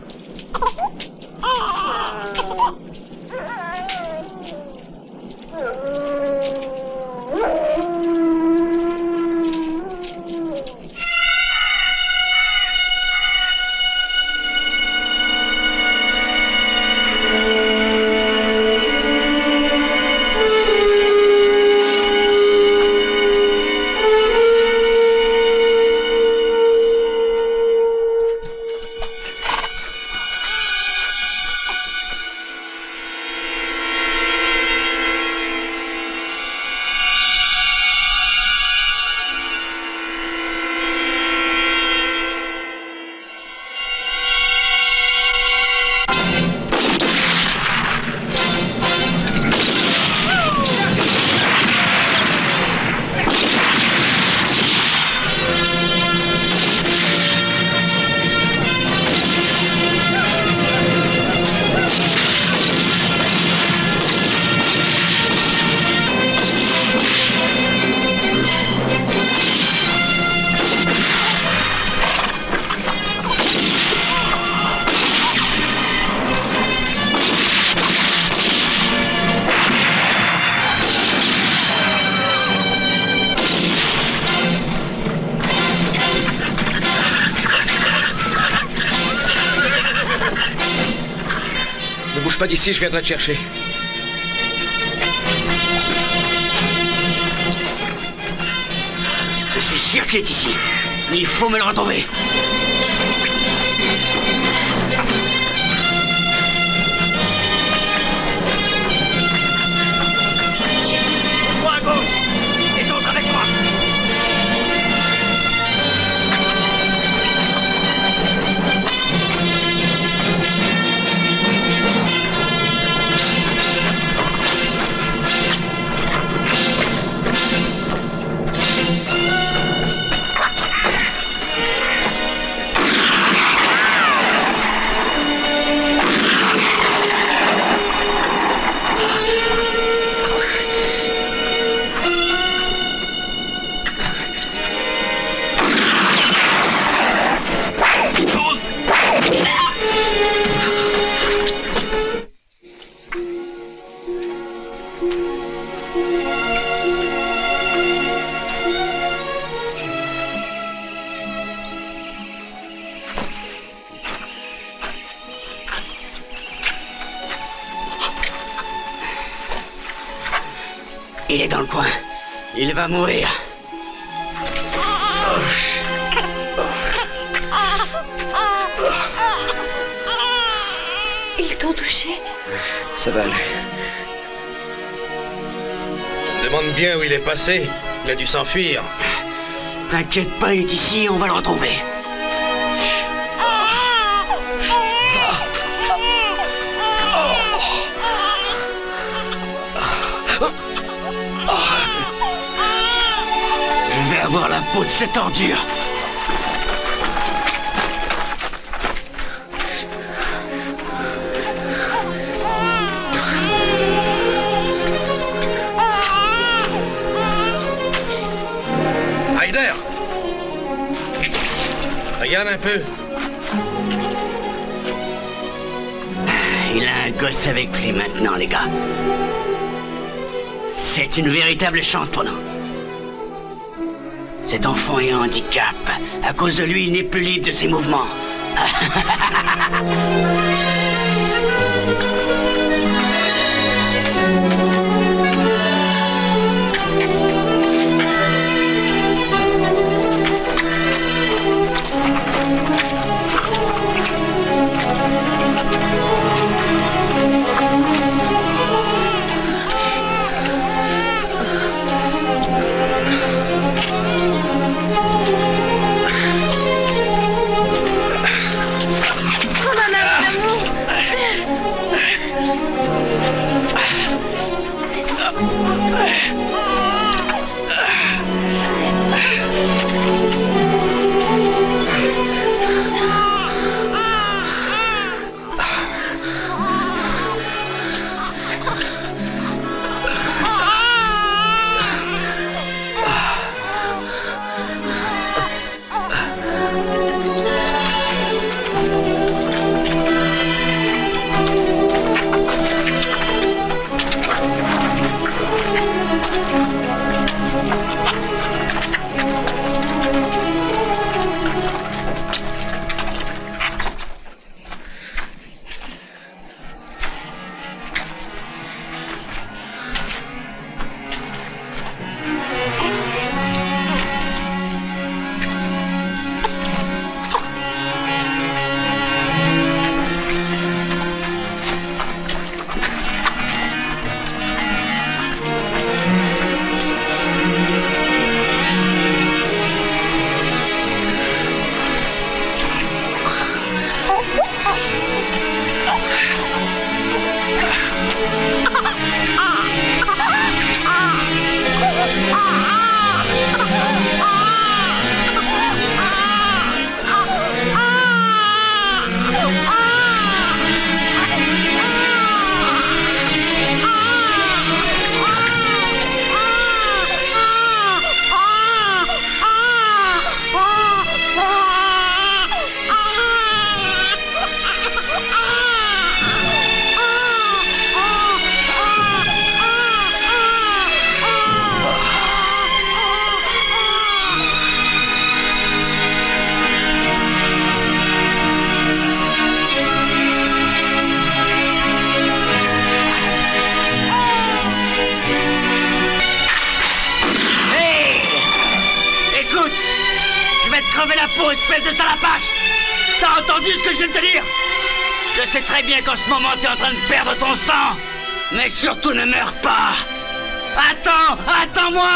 Ne bouge pas d'ici, je viendrai te chercher. Je suis sûr qu'il est ici. Il faut me le retrouver. Moi à gauche, les autres avec moi. Il est dans le coin. Il va mourir. Ils t'ont touché? Ça va aller. Je me demande bien où il est passé. Il a dû s'enfuir. T'inquiète pas, il est ici, on va le retrouver. Je vais avoir la peau de cette ordure. Ryder! Regarde un peu. Il a un gosse avec lui maintenant, les gars. C'est une véritable chance pour nous. Cet enfant est un handicap. À cause de lui, il n'est plus libre de ses mouvements. crever la peau, espèce de salapache! T'as entendu ce que je viens de te dire? Je sais très bien qu'en ce moment, t'es en train de perdre ton sang. Mais surtout, ne meurs pas! Attends! Attends-moi!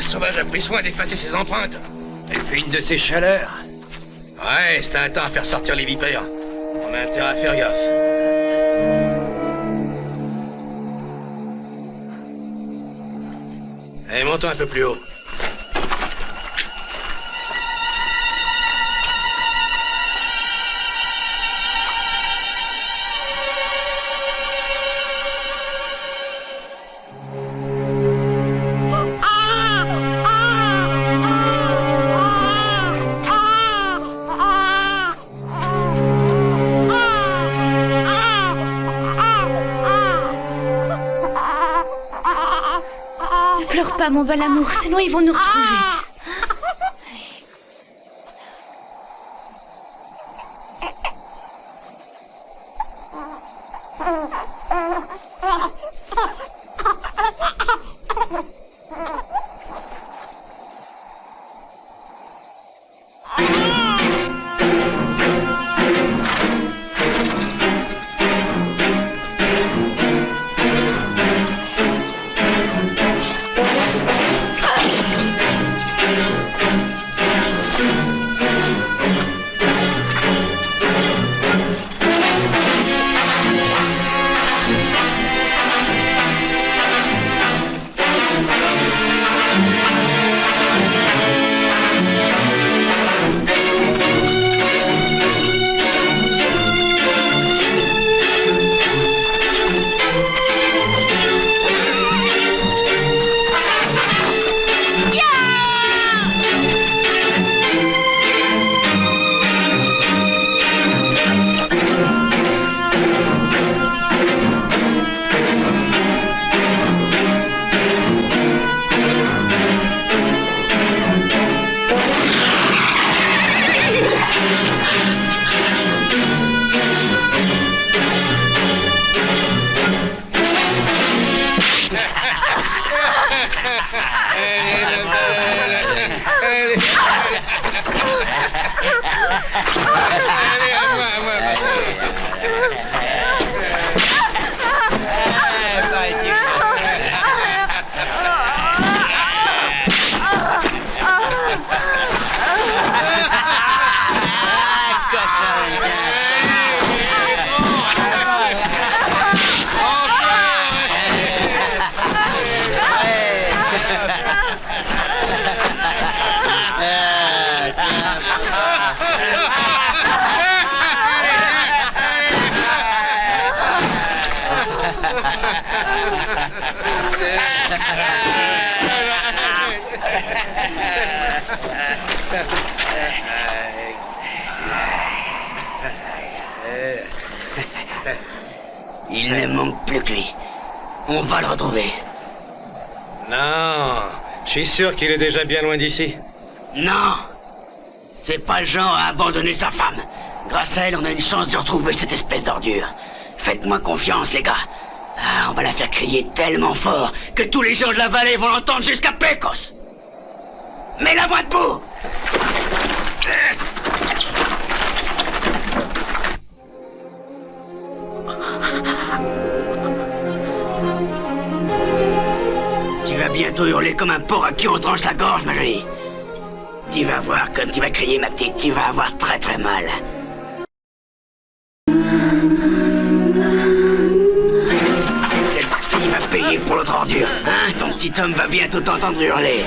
Sauvage a pris soin d'effacer ses empreintes. Elle fait une de ses chaleurs. Ouais, c'était un temps à faire sortir les vipères. On a intérêt à faire gaffe. Monte un peu plus haut. Ne pleure pas, mon bel amour, sinon ils vont nous retrouver. Il ne manque plus que lui. On va le retrouver. Non, je suis sûr qu'il est déjà bien loin d'ici. Non. C'est pas le genre à abandonner sa femme. Grâce à elle, on a une chance de retrouver cette espèce d'ordure. Faites-moi confiance, les gars. Ah, on va la faire crier tellement fort que tous les gens de la vallée vont l'entendre jusqu'à Pecos. Mets-la-moi debout. Tu vas bientôt hurler comme un porc à qui on tranche la gorge, ma jolie. Tu vas voir comme tu vas crier, ma petite. Tu vas avoir très très mal. Cette fille va payer pour l'autre ordure. Hein? Ton petit homme va bientôt t'entendre hurler.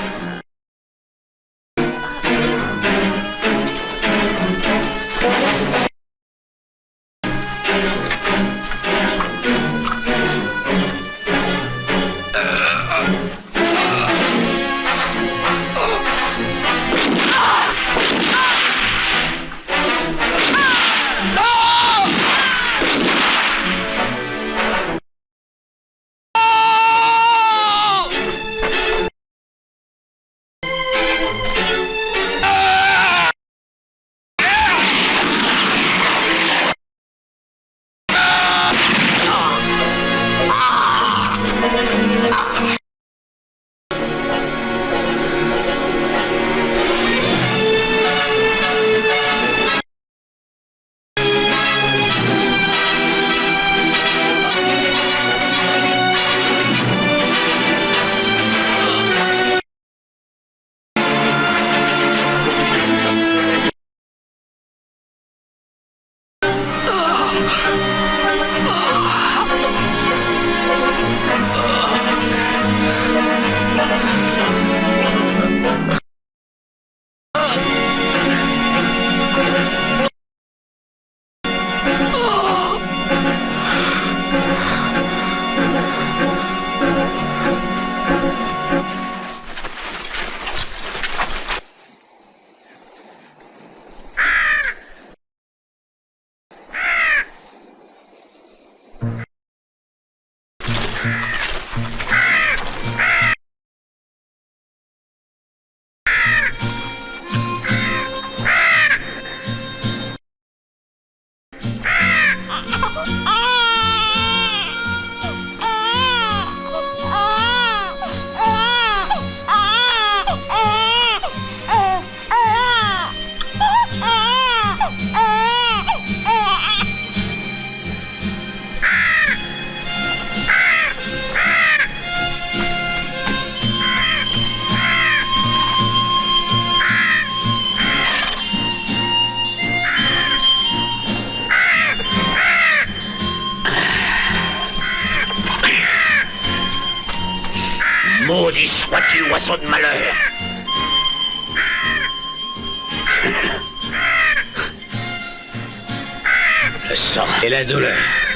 Maudit sois-tu, oiseau de malheur! Le sang et la douleur.